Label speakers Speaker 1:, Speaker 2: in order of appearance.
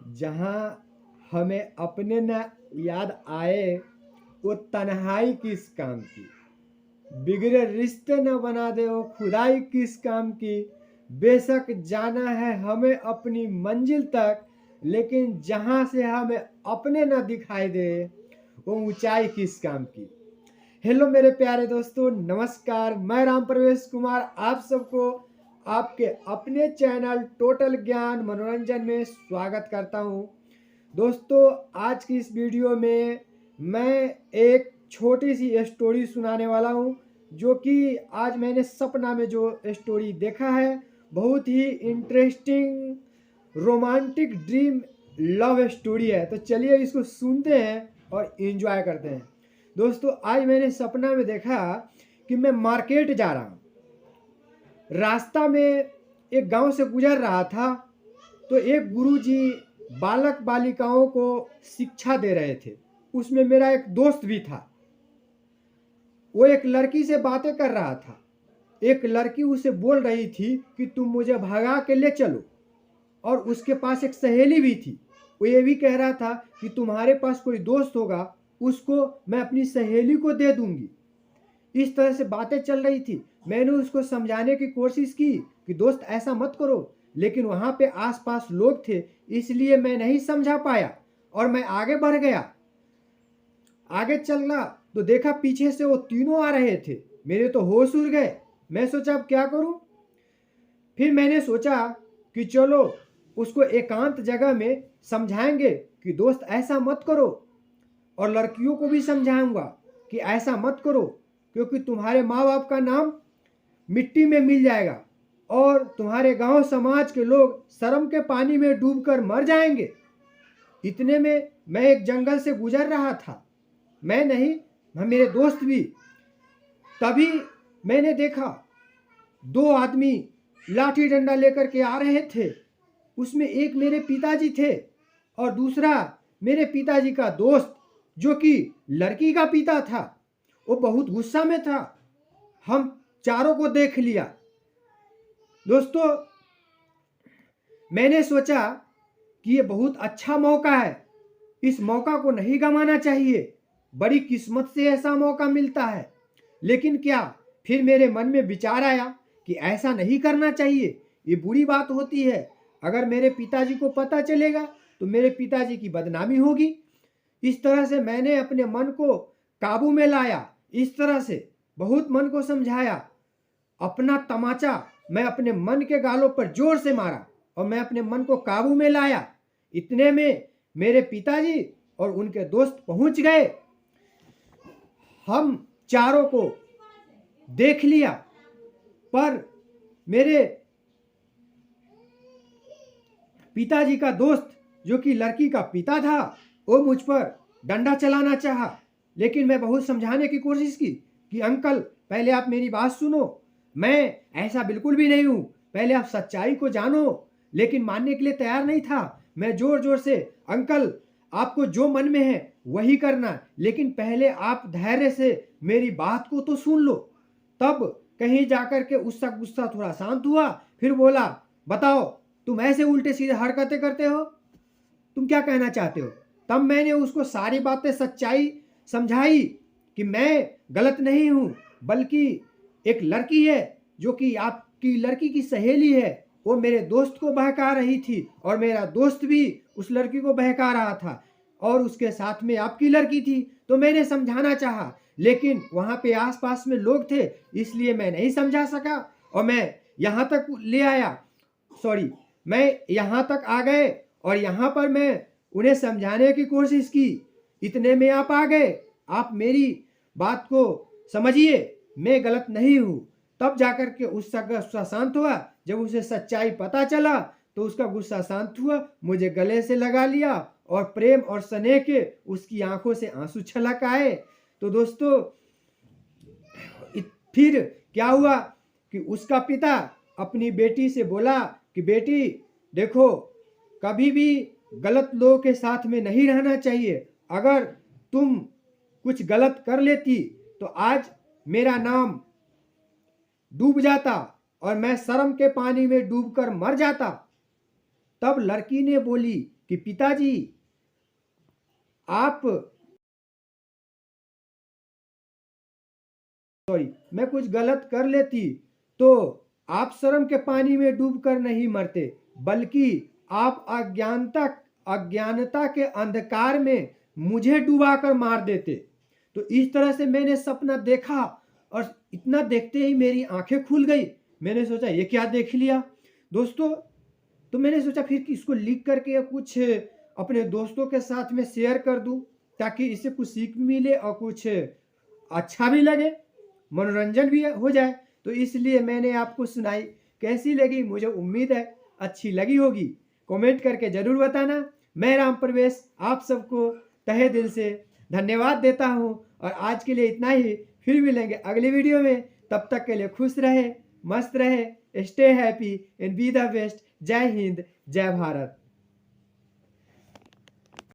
Speaker 1: जहाँ हमें अपने न याद आए वो तन्हाई किस काम की। बिगड़े रिश्ते न बना दे वो खुदाई किस काम की। बेशक जाना है हमें अपनी मंजिल तक, लेकिन जहाँ से हमें अपने न दिखाई दे वो ऊंचाई किस काम की। हेलो मेरे प्यारे दोस्तों, नमस्कार। मैं राम प्रवेश कुमार आप सबको आपके अपने चैनल टोटल ज्ञान मनोरंजन में स्वागत करता हूं। दोस्तों, आज की इस वीडियो में मैं एक छोटी सी स्टोरी सुनाने वाला हूं, जो कि आज मैंने सपना में जो स्टोरी देखा है। बहुत ही interesting romantic dream love story है। तो चलिए इसको सुनते हैं और एंजॉय करते हैं। दोस्तों, आज मैंने सपना में देखा कि मैं मार्केट जा रहा हूँ। रास्ता में एक गांव से गुजर रहा था, तो एक गुरुजी बालक बालिकाओं को शिक्षा दे रहे थे। उसमें मेरा एक दोस्त भी था। वो एक लड़की से बातें कर रहा था। एक लड़की उसे बोल रही थी कि तुम मुझे भगा के ले चलो, और उसके पास एक सहेली भी थी। वो ये भी कह रहा था कि तुम्हारे पास कोई दोस्त होगा, उसको मैं अपनी सहेली को दे दूंगी। इस तरह से बातें चल रही थी। मैंने उसको समझाने की कोशिश की कि दोस्त ऐसा मत करो, लेकिन वहां पे आसपास लोग थे, इसलिए मैं नहीं समझा पाया और मैं आगे बढ़ गया। आगे चलना तो देखा पीछे से वो तीनों आ रहे थे। मेरे तो होश उड़ गए। मैं सोचा अब क्या करूं। फिर मैंने सोचा कि चलो उसको एकांत जगह में समझाएंगे कि दोस्त ऐसा मत करो, और लड़कियों को भी समझाऊंगा कि ऐसा मत करो, क्योंकि तुम्हारे माँ बाप का नाम मिट्टी में मिल जाएगा और तुम्हारे गांव समाज के लोग शर्म के पानी में डूबकर मर जाएंगे। इतने में मैं एक जंगल से गुजर रहा था। मैं नहीं, मेरे दोस्त भी। तभी मैंने देखा दो आदमी लाठी डंडा लेकर के आ रहे थे। उसमें एक मेरे पिताजी थे और दूसरा मेरे पिताजी का दोस्त, जो कि लड़की का पिता था। वो बहुत गुस्सा में था। हम चारों को देख लिया। दोस्तों, मैंने सोचा कि ये बहुत अच्छा मौका है, इस मौका को नहीं गंवाना चाहिए। बड़ी किस्मत से ऐसा मौका मिलता है। लेकिन क्या, फिर मेरे मन में विचार आया कि ऐसा नहीं करना चाहिए, ये बुरी बात होती है। अगर मेरे पिताजी को पता चलेगा तो मेरे पिताजी की बदनामी होगी। इस तरह से मैंने अपने मन को काबू में लाया। इस तरह से बहुत मन को समझाया। अपना तमाचा मैं अपने मन के गालों पर जोर से मारा और मैं अपने मन को काबू में लाया। इतने में मेरे पिताजी और उनके दोस्त पहुंच गए। हम चारों को देख लिया, पर मेरे पिताजी का दोस्त, जो कि लड़की का पिता था, वो मुझ पर डंडा चलाना चाहा। लेकिन मैं बहुत समझाने की कोशिश की कि अंकल, पहले आप मेरी बात सुनो। मैं ऐसा बिल्कुल भी नहीं हूं, पहले आप सच्चाई को जानो। लेकिन मानने के लिए तैयार नहीं था। मैं जोर जोर से, अंकल आपको जो मन में है वही करना, लेकिन पहले आप धैर्य से मेरी बात को तो सुन लो। तब कहीं जाकर के उसका गुस्सा थोड़ा शांत हुआ। फिर बोला, बताओ तुम ऐसे उल्टे सीधे हरकतें करते हो, तुम क्या कहना चाहते हो। तब मैंने उसको सारी बातें सच्चाई समझाई कि मैं गलत नहीं हूं, बल्कि एक लड़की है जो कि आपकी लड़की की सहेली है, वो मेरे दोस्त को बहका रही थी और मेरा दोस्त भी उस लड़की को बहका रहा था, और उसके साथ में आपकी लड़की थी। तो मैंने समझाना चाहा, लेकिन वहां पे आसपास में लोग थे, इसलिए मैं नहीं समझा सका और मैं यहां तक ले आया। सॉरी, मैं यहां तक आ गए और यहां पर मैं उन्हें समझाने की कोशिश की। इतने में आप आ गए। आप मेरी बात को समझिए, मैं गलत नहीं हूं। तब जाकर के उसका गुस्सा शांत हुआ। जब उसे सच्चाई पता चला तो उसका गुस्सा शांत हुआ, मुझे गले से लगा लिया और प्रेम और स्नेह के उसकी आंखों से आंसू छलक आए। तो दोस्तों, फिर क्या हुआ कि उसका पिता अपनी बेटी से बोला कि बेटी देखो, कभी भी गलत लोगों के साथ में नहीं रहना चाहिए। अगर तुम कुछ गलत कर लेती तो आज मेरा नाम डूब जाता और मैं शर्म के पानी में डूबकर मर जाता। तब लड़की ने बोली कि पिताजी आप मैं कुछ गलत कर लेती तो आप शर्म के पानी में डूबकर नहीं मरते, बल्कि आप अज्ञानता के अंधकार में मुझे डुबाकर मार देते। तो इस तरह से मैंने सपना देखा और इतना देखते ही मेरी आंखें खुल गई। मैंने सोचा ये क्या देख लिया दोस्तों। तो मैंने सोचा फिर कि इसको लिख करके कुछ अपने दोस्तों के साथ में शेयर कर दूं, ताकि इससे कुछ सीख भी मिले और कुछ अच्छा भी लगे, मनोरंजन भी हो जाए। तो इसलिए मैंने आपको सुनाई। कैसी लगी मुझे उम्मीद है अच्छी लगी होगी। कमेंट करके ज़रूर बताना। मैं राम प्रवेश आप सबको तहे दिल से धन्यवाद देता हूं और आज के लिए इतना ही। फिर मिलेंगे अगली वीडियो में। तब तक के लिए खुश रहे, मस्त रहे, stay happy and be the best. जय हिंद, जय भारत।